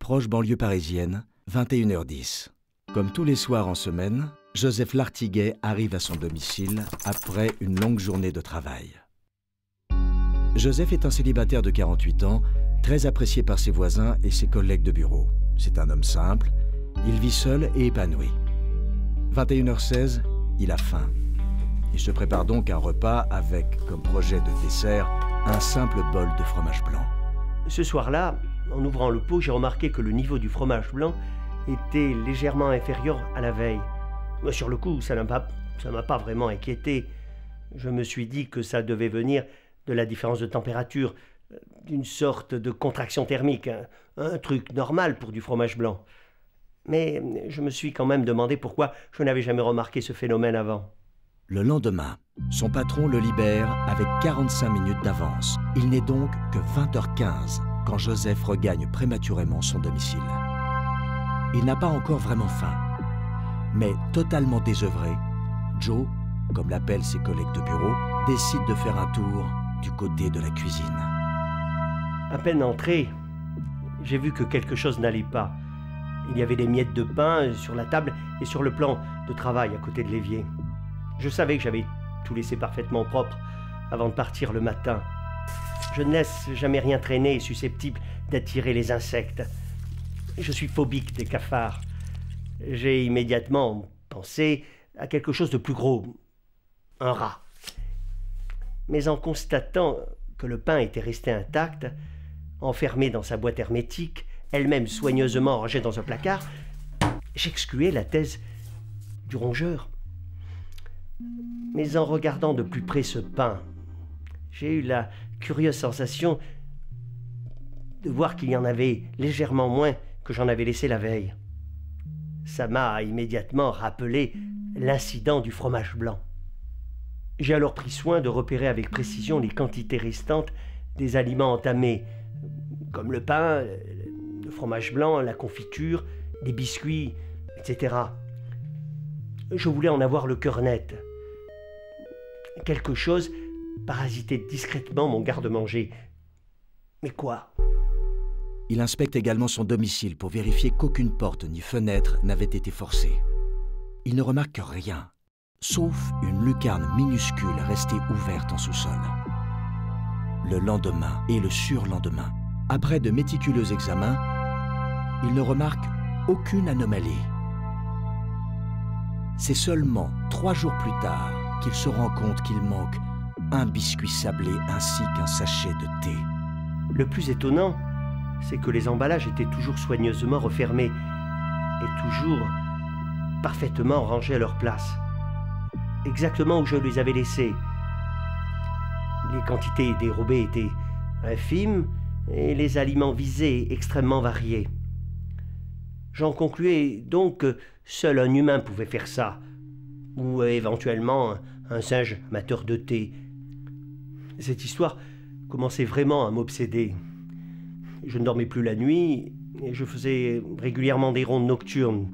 proche banlieue parisienne, 21h10. Comme tous les soirs en semaine, Joseph Lartiguet arrive à son domicile après une longue journée de travail. Joseph est un célibataire de 48 ans, très apprécié par ses voisins et ses collègues de bureau. C'est un homme simple, il vit seul et épanoui. 21h16, il a faim. Il se prépare donc un repas avec, comme projet de dessert, un simple bol de fromage blanc. Ce soir-là, en ouvrant le pot, j'ai remarqué que le niveau du fromage blanc était légèrement inférieur à la veille. Mais sur le coup, ça m'a pas vraiment inquiété. Je me suis dit que ça devait venir de la différence de température, d'une sorte de contraction thermique, un truc normal pour du fromage blanc. Mais je me suis quand même demandé pourquoi je n'avais jamais remarqué ce phénomène avant. Le lendemain, son patron le libère avec 45 minutes d'avance. Il n'est donc que 20h15 quand Joseph regagne prématurément son domicile. Il n'a pas encore vraiment faim, mais totalement désœuvré, Joe, comme l'appellent ses collègues de bureau, décide de faire un tour du côté de la cuisine. À peine entré, j'ai vu que quelque chose n'allait pas. Il y avait des miettes de pain sur la table et sur le plan de travail à côté de l'évier. Je savais que j'avais tout laissé parfaitement propre avant de partir le matin. Je ne laisse jamais rien traîner et susceptible d'attirer les insectes. Je suis phobique des cafards. J'ai immédiatement pensé à quelque chose de plus gros, un rat. Mais en constatant que le pain était resté intact, enfermé dans sa boîte hermétique, elle-même soigneusement rangée dans un placard, j'excluais la thèse du rongeur. Mais en regardant de plus près ce pain, j'ai eu la curieuse sensation de voir qu'il y en avait légèrement moins que j'en avais laissé la veille. Ça m'a immédiatement rappelé l'incident du fromage blanc. J'ai alors pris soin de repérer avec précision les quantités restantes des aliments entamés, comme le pain, le fromage blanc, la confiture, les biscuits, etc. Je voulais en avoir le cœur net. Quelque chose parasitait discrètement mon garde-manger. Mais quoi ? Il inspecte également son domicile pour vérifier qu'aucune porte ni fenêtre n'avait été forcée. Il ne remarque rien, sauf une lucarne minuscule restée ouverte en sous-sol. Le lendemain et le surlendemain, après de méticuleux examens, il ne remarque aucune anomalie. C'est seulement 3 jours plus tard qu'il se rend compte qu'il manque un biscuit sablé ainsi qu'un sachet de thé. Le plus étonnant, c'est que les emballages étaient toujours soigneusement refermés et toujours parfaitement rangés à leur place, exactement où je les avais laissés. Les quantités dérobées étaient infimes et les aliments visés extrêmement variés. J'en concluais donc que seul un humain pouvait faire ça, ou éventuellement un singe amateur de thé. Cette histoire commençait vraiment à m'obséder. Je ne dormais plus la nuit et je faisais régulièrement des rondes nocturnes.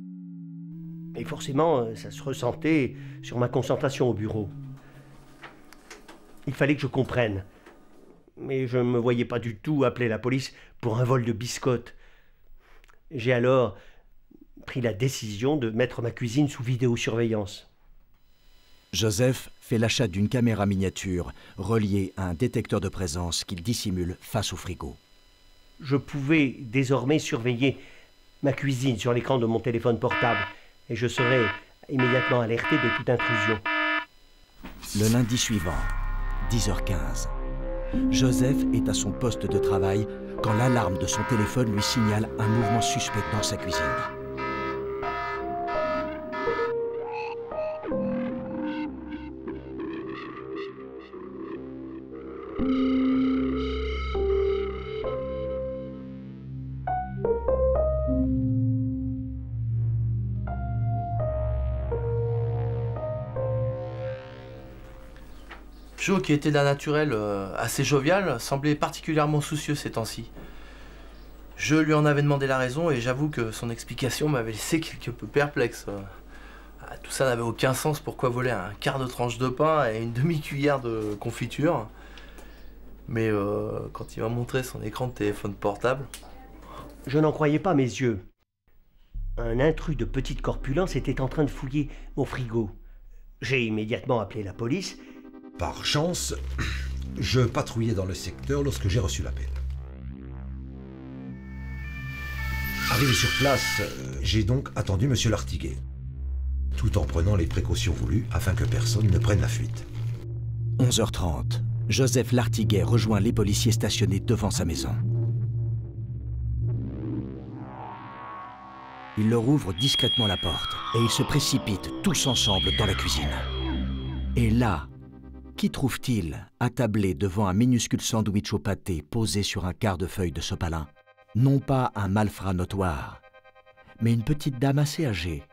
Et forcément, ça se ressentait sur ma concentration au bureau. Il fallait que je comprenne. Mais je ne me voyais pas du tout appeler la police pour un vol de biscottes. J'ai alors pris la décision de mettre ma cuisine sous vidéosurveillance. Joseph fait l'achat d'une caméra miniature reliée à un détecteur de présence qu'il dissimule face au frigo. Je pouvais désormais surveiller ma cuisine sur l'écran de mon téléphone portable et je serais immédiatement alerté de toute intrusion. Le lundi suivant, 10h15, Joseph est à son poste de travail quand l'alarme de son téléphone lui signale un mouvement suspect dans sa cuisine. Joe, qui était d'un naturel assez jovial, semblait particulièrement soucieux ces temps-ci. Je lui en avais demandé la raison et j'avoue que son explication m'avait laissé quelque peu perplexe. Tout ça n'avait aucun sens. Pourquoi voler un quart de tranche de pain et une demi-cuillère de confiture? Mais quand il m'a montré son écran de téléphone portable, Je n'en croyais pas mes yeux. Un intrus de petite corpulence était en train de fouiller mon frigo. J'ai immédiatement appelé la police. Par chance, je patrouillais dans le secteur lorsque j'ai reçu l'appel. Arrivé sur place, j'ai donc attendu M. Lartiguet, tout en prenant les précautions voulues afin que personne ne prenne la fuite. 11h30, Joseph Lartiguet rejoint les policiers stationnés devant sa maison. Il leur ouvre discrètement la porte et ils se précipitent tous ensemble dans la cuisine. Et là, qui trouve-t-il attablé devant un minuscule sandwich au pâté posé sur un quart de feuille de sopalin? Non pas un malfrat notoire, mais une petite dame assez âgée,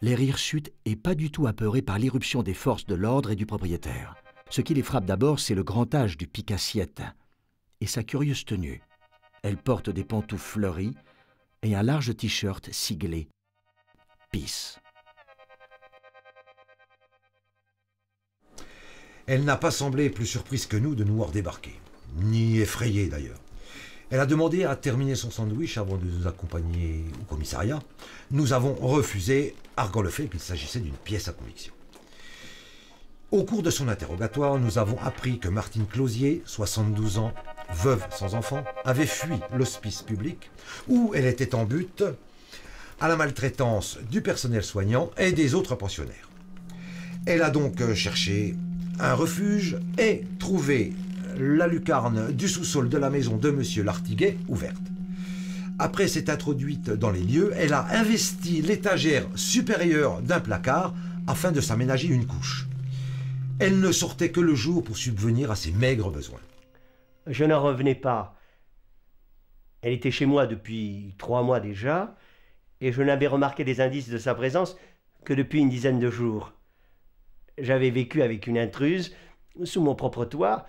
l'air hirsute et pas du tout apeurée par l'irruption des forces de l'ordre et du propriétaire. Ce qui les frappe d'abord, c'est le grand âge du pique-assiette et sa curieuse tenue. Elle porte des pantoufles fleuries et un large t-shirt siglé « Peace ». Elle n'a pas semblé plus surprise que nous de nous voir débarquer, ni effrayée d'ailleurs. Elle a demandé à terminer son sandwich avant de nous accompagner au commissariat. Nous avons refusé, arguant le fait qu'il s'agissait d'une pièce à conviction. Au cours de son interrogatoire, nous avons appris que Martine Closier, 72 ans, veuve sans enfant, avait fui l'hospice public où elle était en butte à la maltraitance du personnel soignant et des autres pensionnaires. Elle a donc cherché un refuge et trouvé la lucarne du sous-sol de la maison de M. Lartiguet ouverte. Après s'être introduite dans les lieux, elle a investi l'étagère supérieure d'un placard afin de s'aménager une couche. Elle ne sortait que le jour pour subvenir à ses maigres besoins. Je n'en revenais pas. Elle était chez moi depuis 3 mois déjà, et je n'avais remarqué des indices de sa présence que depuis une dizaine de jours. J'avais vécu avec une intruse, sous mon propre toit.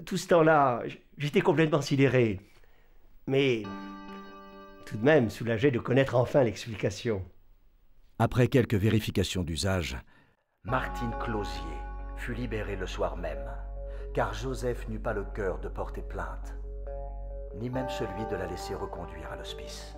Tout ce temps-là, j'étais complètement sidéré. Mais tout de même soulagé de connaître enfin l'explication. Après quelques vérifications d'usage, Martine Closier fut libérée le soir même, car Joseph n'eut pas le cœur de porter plainte, ni même celui de la laisser reconduire à l'hospice.